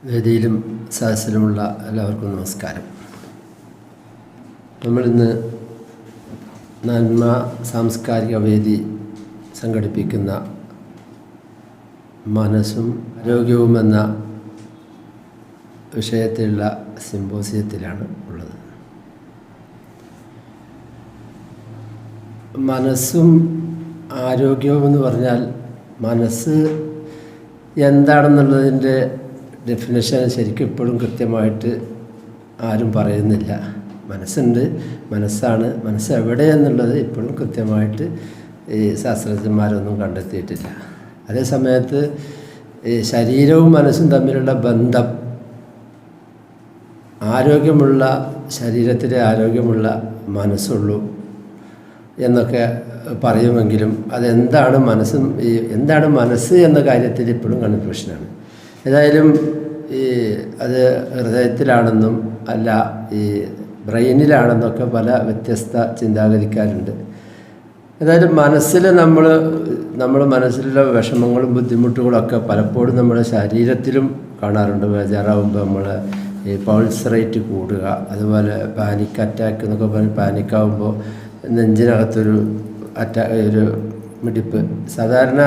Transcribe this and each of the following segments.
വേദിയിലും സദസ്സിലുമുള്ള എല്ലാവർക്കും നമസ്കാരം. നമ്മളിന്ന് നന്മ സാംസ്കാരിക വേദി സംഘടിപ്പിക്കുന്ന മനസ്സും ആരോഗ്യവും എന്ന വിഷയത്തിലുള്ള സിമ്പോസിയത്തിലാണ് ഉള്ളത്. മനസ്സും ആരോഗ്യവും എന്ന് പറഞ്ഞാൽ മനസ്സ് എന്താണെന്നുള്ളതിൻ്റെ ഡെഫിനേഷൻ ശരിക്കും ഇപ്പോഴും കൃത്യമായിട്ട് ആരും പറയുന്നില്ല. മനസ്സുണ്ട്, മനസ്സാണ്, മനസ്സ് എവിടെയെന്നുള്ളത് ഇപ്പോഴും കൃത്യമായിട്ട് ഈ ശാസ്ത്രജ്ഞന്മാരൊന്നും കണ്ടെത്തിയിട്ടില്ല. അതേ സമയത്ത് ഈ ശരീരവും മനസ്സും തമ്മിലുള്ള ബന്ധം, ആരോഗ്യമുള്ള ശരീരത്തിലെ ആരോഗ്യമുള്ള മനസ്സുള്ളൂ എന്നൊക്കെ പറയുമെങ്കിലും അതെന്താണ് മനസ്സും എന്താണ് മനസ്സ് എന്ന കാര്യത്തിൽ ഇപ്പോഴും കൺഫ്യൂഷനാണ്. ഏതായാലും അത് ഹൃദയത്തിലാണെന്നും അല്ല ഈ ബ്രെയിനിലാണെന്നൊക്കെ പല വ്യത്യസ്ത ചിന്താഗതിക്കാരുണ്ട്. ഏതായാലും മനസ്സിൽ നമ്മൾ മനസ്സിലുള്ള വിഷമങ്ങളും ബുദ്ധിമുട്ടുകളൊക്കെ പലപ്പോഴും നമ്മുടെ ശരീരത്തിലും കാണാറുണ്ട്. ബേജാറാവുമ്പോൾ നമ്മൾ ഈ പൾസ് റേറ്റ് കൂടുക, അതുപോലെ പാനിക് അറ്റാക്ക് എന്നൊക്കെ പറഞ്ഞ് പാനിക്കാവുമ്പോൾ നെഞ്ചിനകത്തൊരു ഒരു മിടിപ്പ്. സാധാരണ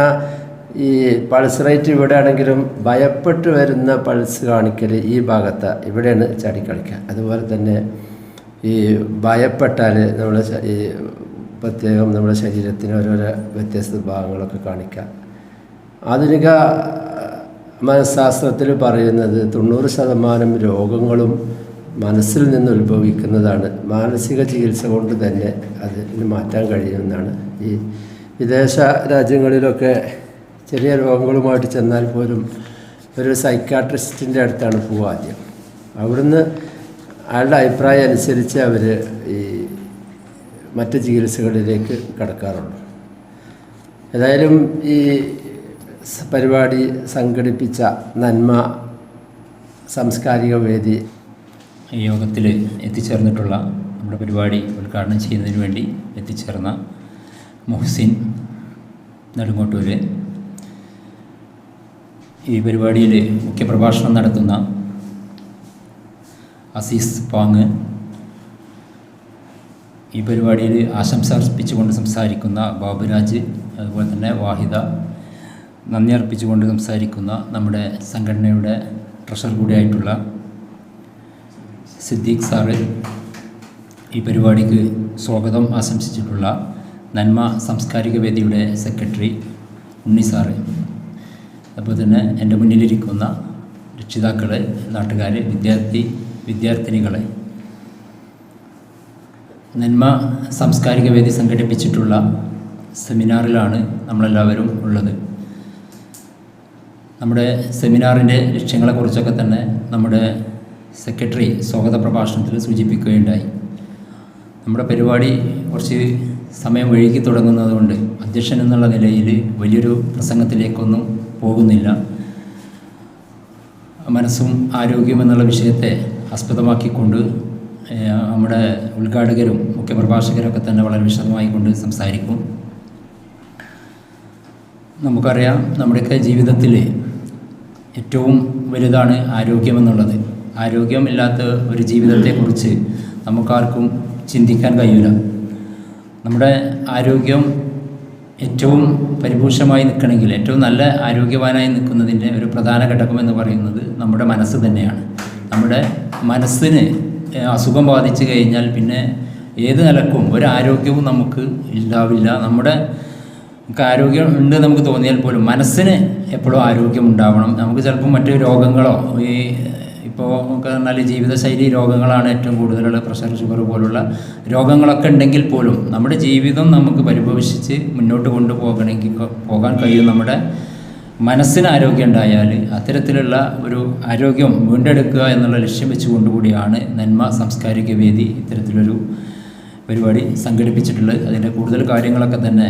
ഈ പൾസ് റേറ്റ് ഇവിടെ ആണെങ്കിലും ഭയപ്പെട്ട് വരുന്ന പൾസ് കാണിക്കൽ ഈ ഭാഗത്ത് ഇവിടെയാണ് ചാടിക്കളിക്കുക. അതുപോലെ തന്നെ ഈ ഭയപ്പെട്ടാൽ നമ്മുടെ ഈ പ്രത്യേകം നമ്മുടെ ശരീരത്തിന് ഓരോരോ വ്യത്യസ്ത ഭാഗങ്ങളൊക്കെ കാണിക്കുക. ആധുനിക മനഃശാസ്ത്രത്തിൽ പറയുന്നത് 90% രോഗങ്ങളും മനസ്സിൽ നിന്ന് ഉത്ഭവിക്കുന്നതാണ്. മാനസിക ചികിത്സ കൊണ്ട് തന്നെ അതിന് മാറ്റാൻ കഴിയുമെന്നാണ്. ഈ വിദേശ രാജ്യങ്ങളിലൊക്കെ ചെറിയ രോഗങ്ങളുമായിട്ട് ചെന്നാൽ പോലും ഒരു സൈക്കാട്രിസ്റ്റിൻ്റെ അടുത്താണ് പോവുക ആദ്യം. അവിടുന്ന് അയാളുടെ അഭിപ്രായം അനുസരിച്ച് അവർ ഈ മറ്റ് ചികിത്സകളിലേക്ക് കടക്കാറുള്ളൂ. ഏതായാലും ഈ പരിപാടി സംഘടിപ്പിച്ച നന്മ സാംസ്കാരിക വേദി യോഗത്തിൽ എത്തിച്ചേർന്നിട്ടുള്ള നമ്മുടെ പരിപാടി ഉദ്ഘാടനം ചെയ്യുന്നതിന് വേണ്ടി എത്തിച്ചേർന്ന മുഹ്സിൻ നെടുങ്ങോട്ടൂർ, ഈ പരിപാടിയിൽ മുഖ്യപ്രഭാഷണം നടത്തുന്ന അസീസ് പാങ്, ഈ പരിപാടിയിൽ ആശംസ അർപ്പിച്ചുകൊണ്ട് സംസാരിക്കുന്ന ബാബുരാജ്, അതുപോലെ തന്നെ വാഹിദ, നന്ദി അർപ്പിച്ചുകൊണ്ട് സംസാരിക്കുന്ന നമ്മുടെ സംഘടനയുടെ ട്രഷറർ കൂടിയായിട്ടുള്ള സിദ്ദീഖ് സാറ്, ഈ പരിപാടിക്ക് സ്വാഗതം ആശംസിച്ചിട്ടുള്ള നന്മ സാംസ്കാരിക വേദിയുടെ സെക്രട്ടറി ഉണ്ണി സാറ്, അതുപോലെ തന്നെ എൻ്റെ മുന്നിലിരിക്കുന്ന രക്ഷിതാക്കൾ, നാട്ടുകാർ, വിദ്യാർത്ഥിനികളെ, നന്മ സാംസ്കാരിക വേദി സംഘടിപ്പിച്ചിട്ടുള്ള സെമിനാറിലാണ് നമ്മളെല്ലാവരും ഉള്ളത്. നമ്മുടെ സെമിനാറിൻ്റെ ലക്ഷ്യങ്ങളെക്കുറിച്ചൊക്കെ തന്നെ നമ്മുടെ സെക്രട്ടറി സ്വാഗത പ്രഭാഷണത്തിൽ സൂചിപ്പിക്കുകയുണ്ടായി. നമ്മുടെ പരിപാടി കുറച്ച് സമയം വൈകി തുടങ്ങുന്നതുകൊണ്ട് അധ്യക്ഷൻ എന്നുള്ള നിലയിൽ വലിയൊരു പ്രസംഗത്തിലേക്കൊന്നും പോകുന്നില്ല. മനസ്സും ആരോഗ്യം എന്നുള്ള വിഷയത്തെ ആസ്പദമാക്കിക്കൊണ്ട് നമ്മുടെ ഉദ്ഘാടകരും മുഖ്യപ്രഭാഷകരൊക്കെ തന്നെ വളരെ വിശദമായി കൊണ്ട് സംസാരിക്കും. നമുക്കറിയാം, നമ്മുടെയൊക്കെ ജീവിതത്തിൽ ഏറ്റവും വലുതാണ് ആരോഗ്യമെന്നുള്ളത്. ആരോഗ്യമില്ലാത്ത ഒരു ജീവിതത്തെക്കുറിച്ച് നമുക്കാർക്കും ചിന്തിക്കാൻ കഴിയില്ല. നമ്മുടെ ആരോഗ്യം ഏറ്റവും പരിപൂർണമായി നിൽക്കണമെങ്കിൽ, ഏറ്റവും നല്ല ആരോഗ്യവാനായി നിൽക്കുന്നതിൻ്റെ ഒരു പ്രധാന ഘടകം എന്ന് പറയുന്നത് നമ്മുടെ മനസ്സ് തന്നെയാണ്. നമ്മുടെ മനസ്സിന് അസുഖം ബാധിച്ചു കഴിഞ്ഞാൽ പിന്നെ ഏത് നിലക്കും ഒരു ആരോഗ്യവും നമുക്ക് ഉണ്ടാവില്ല. നമുക്ക് ആരോഗ്യം ഉണ്ട് നമുക്ക് തോന്നിയാൽ പോലും മനസ്സിന് എപ്പോഴും ആരോഗ്യം ഉണ്ടാവണം. നമുക്ക് ചിലപ്പോൾ മറ്റ് രോഗങ്ങളോ ഇപ്പോൾ നമുക്ക് പറഞ്ഞാൽ ജീവിതശൈലി രോഗങ്ങളാണ് ഏറ്റവും കൂടുതലുള്ള, പ്രഷർ, ഷുഗർ പോലുള്ള രോഗങ്ങളൊക്കെ ഉണ്ടെങ്കിൽ പോലും നമ്മുടെ ജീവിതം നമുക്ക് പരിപോഷിച്ച് മുന്നോട്ട് പോകാൻ കഴിയും നമ്മുടെ മനസ്സിന് ആരോഗ്യം ഉണ്ടായാൽ. അത്തരത്തിലുള്ള ഒരു ആരോഗ്യം വീണ്ടെടുക്കുക എന്നുള്ള ലക്ഷ്യം വെച്ചുകൊണ്ടുകൂടിയാണ് നന്മ സാംസ്കാരിക വേദി ഇത്തരത്തിലൊരു പരിപാടി സംഘടിപ്പിച്ചിട്ടുള്ളത്. അതിൻ്റെ കൂടുതൽ കാര്യങ്ങളൊക്കെ തന്നെ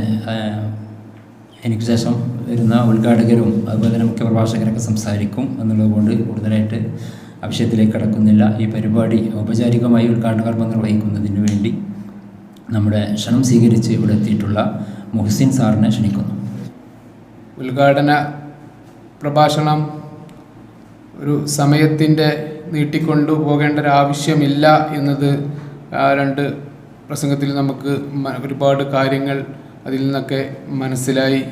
എനിക്ക് ശേഷം വരുന്ന ഉദ്ഘാടകരും അതുപോലെ തന്നെ മുഖ്യപ്രഭാഷകരൊക്കെ സംസാരിക്കും എന്നുള്ളത് കൊണ്ട് കൂടുതലായിട്ട് ആ വിഷയത്തിലേക്ക് കടക്കുന്നില്ല. ഈ പരിപാടി ഔപചാരികമായി ഉദ്ഘാടന കർമ്മം നിർവഹിക്കുന്നതിന് വേണ്ടി നമ്മുടെ ക്ഷണം സ്വീകരിച്ച് ഇവിടെ എത്തിയിട്ടുള്ള മുഹ്സിൻ സാറിനെ ക്ഷണിക്കുന്നു. ഉദ്ഘാടന പ്രഭാഷണം ഒരു സമയത്തിൻ്റെ നീട്ടിക്കൊണ്ടു പോകേണ്ട ഒരു ആവശ്യമില്ല എന്നത് രണ്ട് പ്രസംഗത്തിൽ നമുക്ക് ഒരുപാട് കാര്യങ്ങൾ അതിൽ നിന്നൊക്കെ മനസ്സിലായി.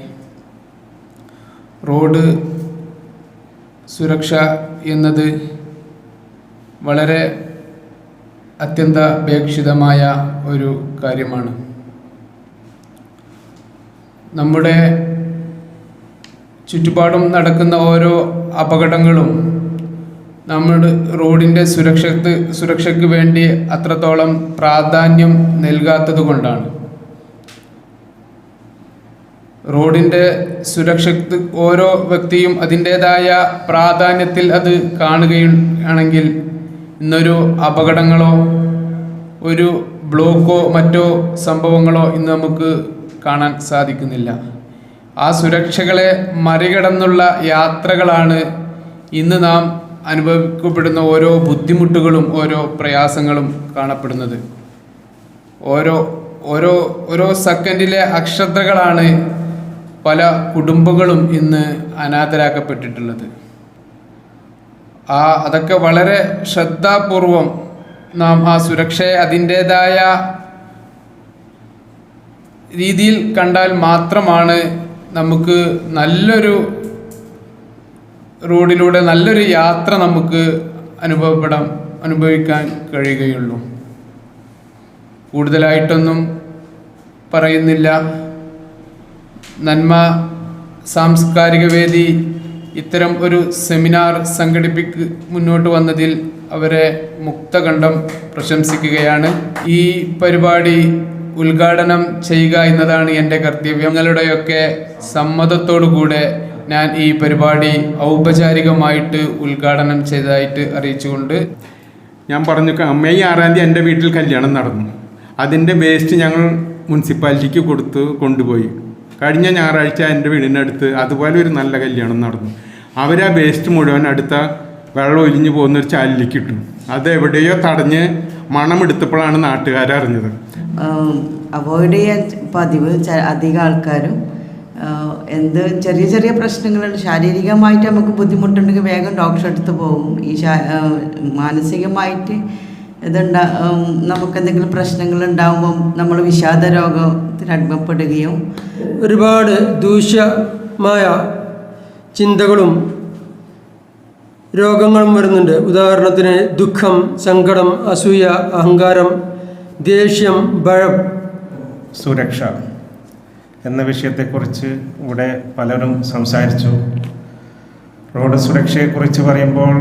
റോഡ് സുരക്ഷ എന്നത് വളരെ അത്യന്താപേക്ഷിതമായ ഒരു കാര്യമാണ്. നമ്മുടെ ചുറ്റുപാടും നടക്കുന്ന ഓരോ അപകടങ്ങളും നമ്മുടെ റോഡിൻ്റെ സുരക്ഷയ്ക്ക് വേണ്ടി അത്രത്തോളം പ്രാധാന്യം നൽകാത്തത് കൊണ്ടാണ്. റോഡിൻ്റെ സുരക്ഷയ്ക്ക് ഓരോ വ്യക്തിയും അതിൻ്റേതായ പ്രാധാന്യത്തിൽ അത് കാണുകയാണെങ്കിൽ ഇന്നൊരു അപകടങ്ങളോ ഒരു ബ്ലോക്കോ മറ്റോ സംഭവങ്ങളോ ഇന്ന് നമുക്ക് കാണാൻ സാധിക്കുന്നില്ല. ആ സുരക്ഷകളെ മറികടന്നുള്ള യാത്രകളാണ് ഇന്ന് നാം അനുഭവിക്കപ്പെടുന്ന ഓരോ ബുദ്ധിമുട്ടുകളും ഓരോ പ്രയാസങ്ങളും കാണപ്പെടുന്നത്. ഓരോ സെക്കൻഡിലെ അശ്രദ്ധകളാണ് പല കുടുംബങ്ങളും ഇന്ന് അനാഥരാക്കപ്പെട്ടിട്ടുള്ളത്. അതൊക്കെ വളരെ ശ്രദ്ധാപൂർവം നാം ആ സുരക്ഷയെ അതിൻ്റേതായ രീതിയിൽ കണ്ടാൽ മാത്രമാണ് നമുക്ക് റോഡിലൂടെ നല്ലൊരു യാത്ര നമുക്ക് അനുഭവിക്കാൻ കഴിയുകയുള്ളൂ. കൂടുതലായിട്ടൊന്നും പറയുന്നില്ല. നന്മ സാംസ്കാരിക വേദി ഇത്തരം ഒരു സെമിനാർ മുന്നോട്ട് വന്നതിൽ അവരെ മുക്തകണ്ഠം പ്രശംസിക്കുകയാണ്. ഈ പരിപാടി ഉദ്ഘാടനം ചെയ്യുക എന്നതാണ് എൻ്റെ കർത്തവ്യം. നിങ്ങളുടെയൊക്കെ സമ്മതത്തോടുകൂടെ ഞാൻ ഈ പരിപാടി ഔപചാരികമായിട്ട് ഉദ്ഘാടനം ചെയ്തതായിട്ട് അറിയിച്ചുകൊണ്ട് ഞാൻ പറഞ്ഞു, മെയ് 6-ാം തീയതി എൻ്റെ വീട്ടിൽ കല്യാണം നടന്നു. അതിൻ്റെ വേസ്റ്റ് ഞങ്ങൾ മുനിസിപ്പാലിറ്റിക്ക് കൊണ്ടുപോയി. കഴിഞ്ഞ ഞായറാഴ്ച എൻ്റെ വീടിനടുത്ത് അതുപോലെ ഒരു നല്ല കല്യാണം നടന്നു. അവർ ആ വേസ്റ്റ് മുഴുവൻ അടുത്ത വെള്ളം ഒലിഞ്ഞു പോകുന്നൊരു ചാലിലേക്ക് ഇട്ടു. അത് എവിടെയോ തടഞ്ഞ് മണമെടുത്തപ്പോഴാണ് നാട്ടുകാരറിഞ്ഞത്. അവോയ്ഡ് ചെയ്യാൻ പതിവ് അധികം ആൾക്കാരും ചെറിയ ചെറിയ പ്രശ്നങ്ങളുണ്ട്. ശാരീരികമായിട്ട് നമുക്ക് ബുദ്ധിമുട്ടുണ്ടെങ്കിൽ വേഗം ഡോക്ടറെ അടുത്ത് പോകും. ഈ മാനസികമായിട്ട് നമുക്കെന്തെങ്കിലും പ്രശ്നങ്ങൾ ഉണ്ടാകുമ്പം നമ്മൾ വിഷാദ രോഗത്തിന് അടിമപ്പെടുകയും ഒരുപാട് ദൂഷ്യമായ ചിന്തകളും രോഗങ്ങളും വരുന്നുണ്ട്. ഉദാഹരണത്തിന് ദുഃഖം, സങ്കടം, അസൂയ, അഹങ്കാരം, ദേഷ്യം, ഭയം. സുരക്ഷ എന്ന വിഷയത്തെക്കുറിച്ച് ഇവിടെ പലരും സംസാരിച്ചു. റോഡ് സുരക്ഷയെക്കുറിച്ച് പറയുമ്പോൾ